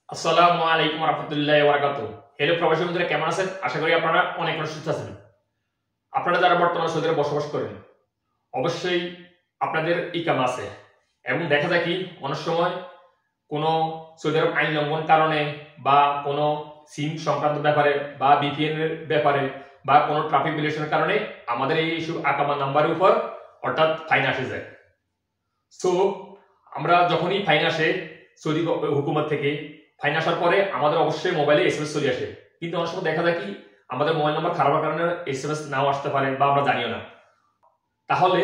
আসসালামু আলাইকুম রহমতুল্লাহি ওয়া বারাকাতুহু। হ্যালো প্রবাসী বন্ধুরা, কেমন আছেন? আশা করি আপনারা অনেক সুস্থ আছেন। আপনারা যারা বর্তমানে সৌদি আরবে বসবাস করেন, অবশ্যই আপনাদের ইকামা আছে। এবং দেখা যায় কি অনেক সময় কোনো সৌদি আরব আইন লঙ্ঘন কারণে বা কোনো সিম সংক্রান্ত ব্যাপারে বা বিপিএন এর ব্যাপারে বা কোনো ট্রাফিক ভিওলেশনের কারণে আমাদের এই ইস্যু আকামা নাম্বারের উপর অর্থাৎ ফাইন আসে যায়। সো আমরা যখনই ফাইন আসে সৌদি হুকুমত থেকে, ফাইন আসার পরে আমাদের অবশ্যই মোবাইলে এসএমএস চলে আসে। কিন্তু অনেক সময় দেখা যায় কি আমাদের মোবাইল নাম্বার খারাপের কারণে এসএমএস নাও আসতে পারে বা আমরা জানিও না। তাহলে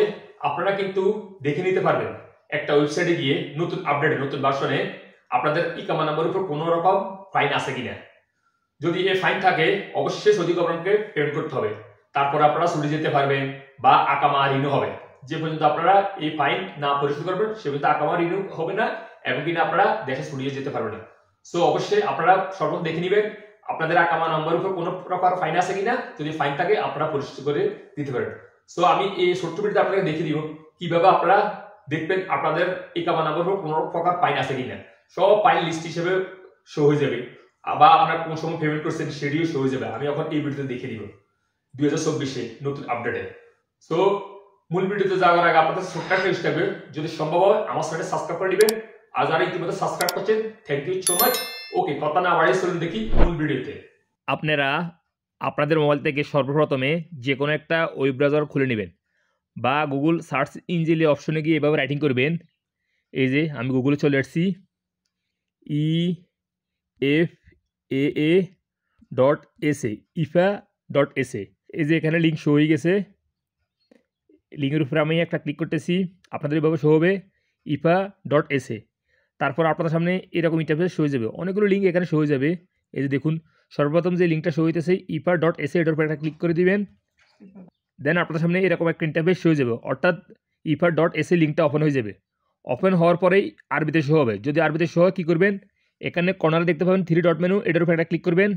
আপনারা কিন্তু দেখে নিতে পারবেন একটা ওয়েবসাইটে গিয়ে নতুন আপডেট নতুন ভার্সনে আপনাদের ইকামা নাম্বারের উপর কোনো রকম ফাইন আছে কিনা। যদি এই ফাইন থাকে অবশ্যই সৌদি গভর্নমেন্টকে পেমেন্ট করতে হবে, তারপর আপনারা ছুটে যেতে পারবেন বা আকামা রিনিউ হবে। যে পর্যন্ত আপনারা এই ফাইন না পরিশোধ করবেন সে পর্যন্ত আকামা রিনিউ হবে না এবং কিনা আপনারা দেশে ছুটিয়ে যেতে পারবেন না। সো অবশ্যই আপনারা সর্বপ্রথম দেখে নেবেন আপনাদের আকামা নাম্বারের উপর কোনো প্রকার ফাইন আছে কিনা। যদি ফাইন থাকে আপনারা পরিশোধ করে দিতে পারেন। সো আমি এই ছোট্ট ভিডিওতে আপনাকে দেখিয়ে দিব কিভাবে আপনারা দেখবেন আপনাদের ইকামা নাম্বারের উপর কোনো প্রকার ফাইন আছে কিনা। সব ফাইন লিস্ট হিসেবে শো হয়ে যাবে, আবার আপনার কোন সময় পেমেন্ট করছেন সেটিও শো হয়ে যাবে। আমি এখন এই ভিডিওতে দেখিয়ে দিব 2024 নতুন আপডেটে। সো মূল ভিডিওতে যাওয়ার আগে আপনাদের ছোট্ট একটা রিকোয়েস্ট থাকবে, যদি সম্ভব হয় আমার চ্যানেলটি সাবস্ক্রাইব করে নেবেন। আর যারা ইতিমধ্যে সাবস্ক্রাইব করছেন থ্যাংক ইউ সো মাচ। ওকে, কথা না বাড়িয়ে চলুন দেখি মূল ভিডিওতে। আপনারা আপনাদের মোবাইল থেকে সর্বপ্রথমে যে কোনো একটা ওয়েব ব্রাউজার খুলে নেবেন বা গুগল সার্চ ইঞ্জিনে অপশনে গিয়ে এভাবে রাইটিং করবেন। এই যে আমি গুগলে চলে আসছি, efaa.sa efaa.sa। এই যে এখানে লিঙ্ক শো হয়ে গেছে, লিঙ্কের উপরে আমি একটা ক্লিক করতেছি, আপনাদের এভাবে শো হবে efaa.sa। তারপর আপনাদের সামনে এরকম ইন্টারফেস শো হয়ে যাবে, অনেকগুলো লিঙ্ক এখানে শো হয়ে যাবে। এই যে দেখুন, সর্বপ্রথম যে লিঙ্কটা শো হইতেছে efaa.sa, এটার উপর একটা ক্লিক করে দিবেন। দেন আপনাদের সামনে এরকম একটা ইন্টারফেস শো হয়ে যাবে, অর্থাৎ efaa.sa লিঙ্কটা ওপেন হয়ে যাবে। ওপেন হওয়ার পরেই আরবিতে শো হবে। যদি আরবিতে শো হয় কী করবেন, এখানে কর্নারে দেখতে পাবেন 3 ডট মেনু, এটার উপর একটা ক্লিক করবেন।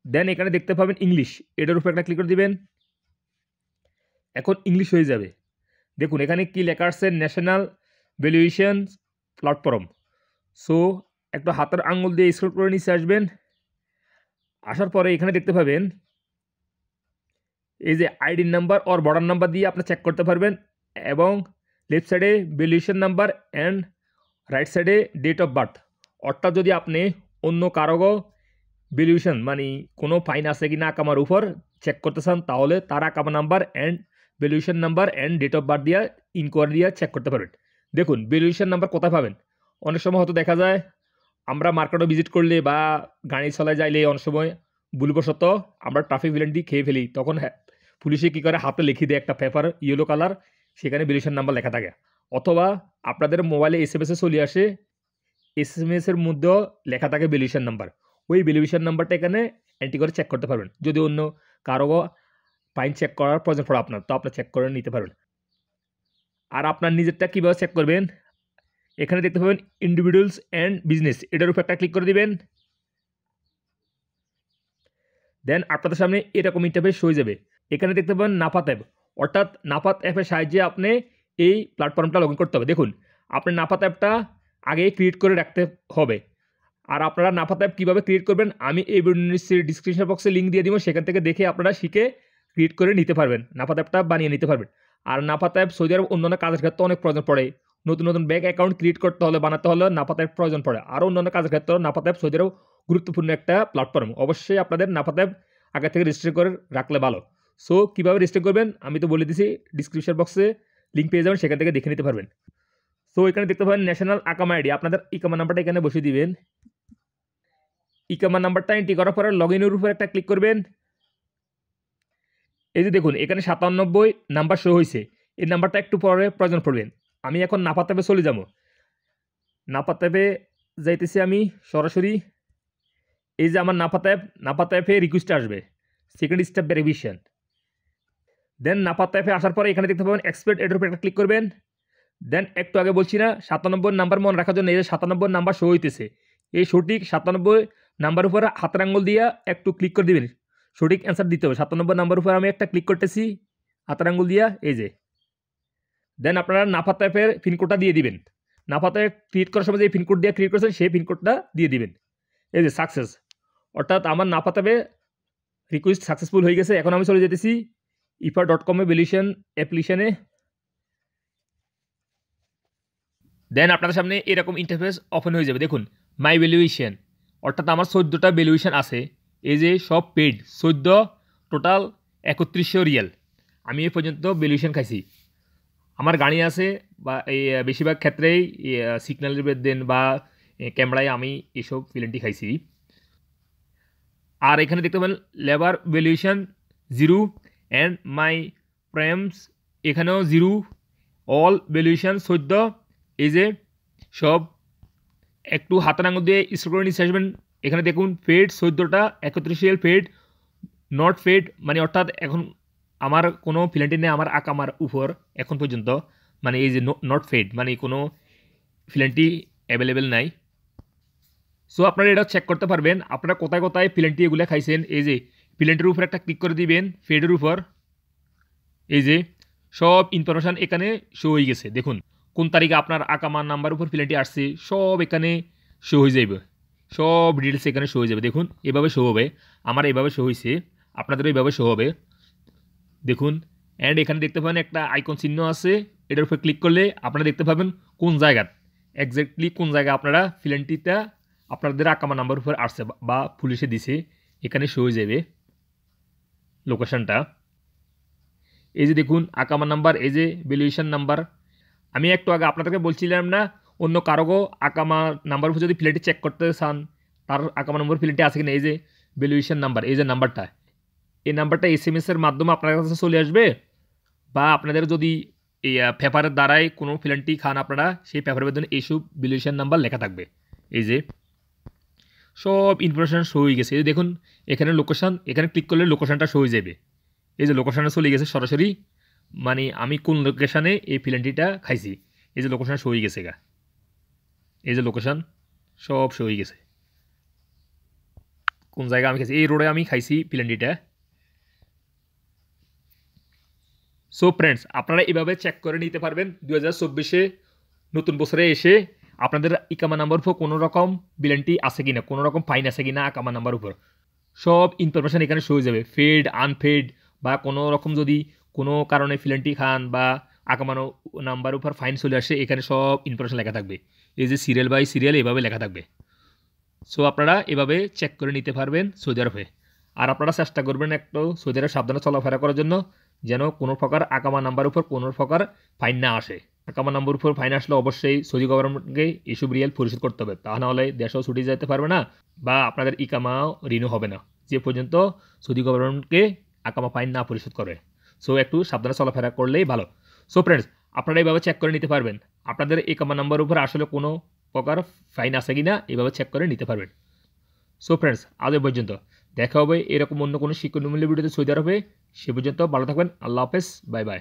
দেন এখানে দেখতে পাবেন ইংলিশ, এটার উপর একটা ক্লিক করে দিবেন। এখন ইংলিশ হয়ে যাবে। দেখুন এখানে কি লেখা আসছে, ন্যাশনাল ভ্যালুয়েশন প্ল্যাটফর্ম। সো একটা হাতের আঙুল দিয়ে স্ক্রল করে নিচে আসবেন। আসার পরে এখানে দেখতে পাবেন এই যে আইডি নাম্বার আর বর্ডার নাম্বার দিয়ে আপনি চেক করতে পারবেন, এবং লেফট সাইডে ভ্যালুয়েশন নাম্বার অ্যান্ড রাইট সাইডে ডেট অফ বার্থ। অর্থাৎ যদি আপনি অন্য কারো ভ্যালুয়েশন মানে কোনো ফাইন আছে কি না আকামার উপর চেক করতে চান, তাহলে তার আকামা number and valuation number and date of birth দিয়ে ইনকোয়ারি দিয়ে চেক করতে পারবেন। দেখুন ভ্যালুয়েশন নাম্বার কোথায় পাবেন, অনেক সময় হয়তো দেখা যায় আমরা মার্কেটে ভিজিট করলে বা গাড়ি চলায় যাইলে অনেক সময় ভুলবশত আমরা ট্রাফিক ভিলেন্টি খেয়ে ফেলি, তখন পুলিশে কী করে হাতে লিখে দেয় একটা পেপার ইয়েলো কালার, সেখানে ভ্যালুয়েশন নাম্বার লেখা থাকে। অথবা আপনাদের মোবাইলে এসএমএসে চলে আসে, এসএমএসের মধ্যেও লেখা থাকে ভ্যালুয়েশন নাম্বার। ওই ভ্যালুয়েশন নাম্বারটা এখানে এন্ট্রি করে চেক করতে পারবেন। যদি অন্য কারো ফাইন চেক করার প্রয়োজন পড়ে আপনার, তো আপনি চেক করে নিতে পারবেন। আর আপনার নিজেরটা কীভাবে চেক করবেন, এখানে দেখতে পাবেন ইন্ডিভিজুয়ালস অ্যান্ড বিজনেস, এটার উপর একটা ক্লিক করে দিবেন। দেন আপনাদের সামনে এরকম ইন্টারফেস হয়ে যাবে। এখানে দেখতে পাবেন নাফাত অ্যাপ, অর্থাৎ নাফাত অ্যাপের সাহায্যে আপনি এই প্ল্যাটফর্মটা লগ ইন করতে হবে। দেখুন আপনি নাফাত অ্যাপটা আগে ক্রিয়েট করে রাখতে হবে। আর আপনারা নাফাত অ্যাপ কীভাবে ক্রিয়েট করবেন আমি এই ডিসক্রিপশন বক্সে লিঙ্ক দিয়ে দিব, সেখান থেকে দেখে আপনারা শিখে ক্রিয়েট করে নিতে পারবেন, নাফাত অ্যাপটা বানিয়ে নিতে পারবেন। আর নাফাত অ্যাপ সৌদি আরব অন্যান্য কাজের ক্ষেত্রে অনেক প্রয়োজন পড়ে। নতুন নতুন ব্যাংক অ্যাকাউন্ট ক্রিয়েট করতে হলে বানাতে হলে নাফাত অ্যাপ প্রয়োজন পড়ে। আর অন্যান্য কাজের ক্ষেত্রে নাফাত অ্যাপ সৌদি আরব গুরুত্বপূর্ণ একটা প্ল্যাটফর্ম। অবশ্যই আপনাদের নাফাত অ্যাপ আগে থেকে রেজিস্টার করে রাখলে ভালো। সো কীভাবে রেজিস্টার করবেন আমি তো বলে দিছি, ডিসক্রিপশন বক্সে লিঙ্ক পেয়ে যাবেন, সেখান থেকে দেখে নিতে পারবেন। সো এখানে দেখতে পাবেন ন্যাশনাল আকামা আইডি, আপনাদের ইকামা নাম্বারটা এখানে বসিয়ে দিবেন। ইকামা নাম্বারটা এন্ট্রি করার পরে লগ ইনের উপর একটা ক্লিক করবেন। এই যে দেখুন এখানে 97 নাম্বার শো হয়েছে, এই নাম্বারটা একটু পরে প্রয়োজন পড়বেন। আমি এখন নাফাত অ্যাপে চলে যাব। নাফাত অ্যাপে যাইতেছি আমি সরাসরি। এই যে আমার নাফাত অ্যাপে রিকোয়েস্ট আসবে, সেকেন্ড স্টেপ ভেরিফিকেশন। দেন নাফাত অ্যাপে আসার পরে এখানে দেখতে পাবেন এক্সপেক্ট, এটার উপর একটা ক্লিক করবেন। দেন একটু আগে বলছি না 97 নাম্বার মনে রাখার জন্য এই যে 97 নাম্বার শো হইতেছে, এই সঠিক 97 নাম্বার উপর হাতের আঙ্গুল দিয়ে একটু ক্লিক করে দিবেন, সঠিক অ্যান্সার দিতে হবে। 97 নাম্বার উপর আমি একটা ক্লিক করতেছি হাতের আঙ্গুল দিয়া, এই যে। দেন আপনারা নাফাত অ্যাপের পিনকোডটা দিয়ে দিবেন। নাফাতে ক্রিয়েট করার সময় যে পিনকোড দিয়ে ক্রিয়েট করেছেন সেই পিনকোডটা দিয়ে দিবেন। এই যে সাকসেস, অর্থাৎ আমার নাফাতে রিকোয়েস্ট সাকসেসফুল হয়ে গেছে। এখন আমি চলে যেতেছি efaa.com ভ্যালিডেশন অ্যাপ্লিকেশনে। দেন আপনাদের সামনে এরকম ইন্টারফেস ওপেন হয়ে যাবে। দেখুন মাই ভ্যালুয়েশন, অর্থাৎ আমার 14টা ভ্যালুয়েশন আছে। এই যে সব পেড 14, টোটাল 3100 রিয়াল। আমি এ পর্যন্ত ভ্যালুয়েশন খাইছি। আমার গাড়ি আছে বা এই বেশিরভাগ ক্ষেত্রেই সিগন্যালের দেন বা ক্যামেরায় আমি এসব ফিলেন্টি খাইছি। আর এখানে দেখতে পাবেন লেবার ভ্যালুয়েশন 0 অ্যান্ড মাই প্রেমস এখানেও 0, অল ভ্যালুয়েশন 14। এই যে সব একটু হাতের আঙুল দিয়ে স্ক্রল করে নিচে আসবেন। এখানে দেখুন ফেড 14টা 31 রিয়াল ফেড, নট ফেড মানে অর্থাৎ এখন আমার কোনো ফিলেন্টি নেই আমার আকামার উপর এখন পর্যন্ত, মানে এই যে নট ফেড মানে কোনো ফিলেন্টি অ্যাভেলেবেল নাই। সো আপনারা এটা চেক করতে পারবেন আপনারা কোথায় কোথায় ফিলেন্টি এগুলো খাইছেন। এই যে ফিলেন্টির উপর একটা ক্লিক করে দিবেন ফেডের উপর, এই যে সব ইনফরমেশান এখানে শো হয়ে গেছে। দেখুন কোন তারিখে আপনার আকামার নাম্বার উপর ফিলেন্টি আসছে সব এখানে শো হয়ে যাবে, সব ডিটেলস এখানে শো হয়ে যাবে। দেখুন এভাবে শো হবে, আমার এভাবে শো হয়েছে, আপনাদেরও এইভাবে শো হবে। দেখুন অ্যান্ড এখানে দেখতে পাবেন একটা আইকন চিহ্ন আছে, এটার উপর ক্লিক করলে আপনারা দেখতে পাবেন কোন জায়গা এক্স্যাক্টলি কোন জায়গায় আপনারা ফিলেন্টিটা আপনাদের আকামা নাম্বার উপর আসছে বা পুলিশে দিছে, এখানে শো হয়ে যাবে লোকেশনটা। এই যে দেখুন আকামা নাম্বার, এই যে ভ্যালুয়েশন নাম্বার। আমি একটু আগে আপনাদেরকে বলছিলাম না অন্য কারোগো আকামা নাম্বার উপর যদি ফিলেন্টি চেক করতে চান তার আকামা নম্বর ফিলেন্টি আছে কিনা, এই যে ভ্যালুয়েশন নাম্বার, এই যে নাম্বারটা, এই নাম্বারটা SMS এর মাধ্যমে আপনার কাছে চলে আসবে, বা আপনাদের যদি এই পেপারের দ্বারাই কোনো ফিলেন্টি খান আপনারা সেই পেপারের মধ্যে এইসব ভ্যালুয়েশন নাম্বার লেখা থাকবে। এই যে সব ইনফরমেশান শো হয়ে গেছে। এই যে দেখুন এখানে লোকেশান, এখানে ক্লিক করলে লোকেশানটা শো হয়ে যাবে। এই যে লোকেশানে চলে গেছে সরাসরি, মানে আমি কোন লোকেশানে এই ফিলেন্টিটা খাইছি এই যে লোকেশান শো হয়ে গেছে গা, এই যে লোকেশান সব শো হয়ে গেছে কোন জায়গায় আমি খাইছি, এই রোডে আমি খাইছি ফিলেন্টিটা। সো ফ্রেন্ডস আপনারা এভাবে চেক করে নিতে পারবেন 2024-এ নতুন বছরে এসে আপনাদের ইকামা নাম্বার উপর কোনো রকম বিলেন্টি আছে কিনা, কোনো রকম ফাইন আছে কিনা আকামা নাম্বার উপর সব ইনফরমেশান এখানে শো হয়ে যাবে। ফেড আনফেড বা কোনো রকম যদি কোনো কারণে ফিলেন্টি খান বা আকামানো নাম্বার উপর ফাইন চলে আসে এখানে সব ইনফরমেশান লেখা থাকবে, এই যে সিরিয়াল বাই সিরিয়াল এভাবে লেখা থাকবে। সো আপনারা এভাবে চেক করে নিতে পারবেন সৌদি আরবে। আর আপনারা চেষ্টা করবেন একটু সৌদি আরবে সাবধানে চলাফেরা করার জন্য, যেন কোনো প্রকার আকামা নাম্বার উপর কোনো প্রকার ফাইন না আসে। আকামা নাম্বার উপর ফাইন আসলে অবশ্যই সৌদি গভর্নমেন্টকে এসব রিয়াল পরিশোধ করতে হবে, তা না হলে দেশেও ছুটি যেতে পারবে না বা আপনাদের ইকামাও রিনিউ হবে না যে পর্যন্ত সৌদি গভর্নমেন্টকে আকামা ফাইন না পরিশোধ করে। সো একটু সাবধানে চলাফেরা করলেই ভালো। সো ফ্রেন্ডস আপনারা এইভাবে চেক করে নিতে পারবেন আপনাদের ইকামা নাম্বার উপর আসলে কোনো প্রকার ফাইন আছে কিনা, এভাবে চেক করে নিতে পারবেন। সো ফ্রেন্ডস আজ এ পর্যন্ত, দেখা হবে এরকম অন্য কোনো শিক্ষণমূল্য ভিডিওতে সৌদি আরবে। সে পর্যন্ত ভালো থাকবেন, আল্লাহ হাফেজ, বাই বাই।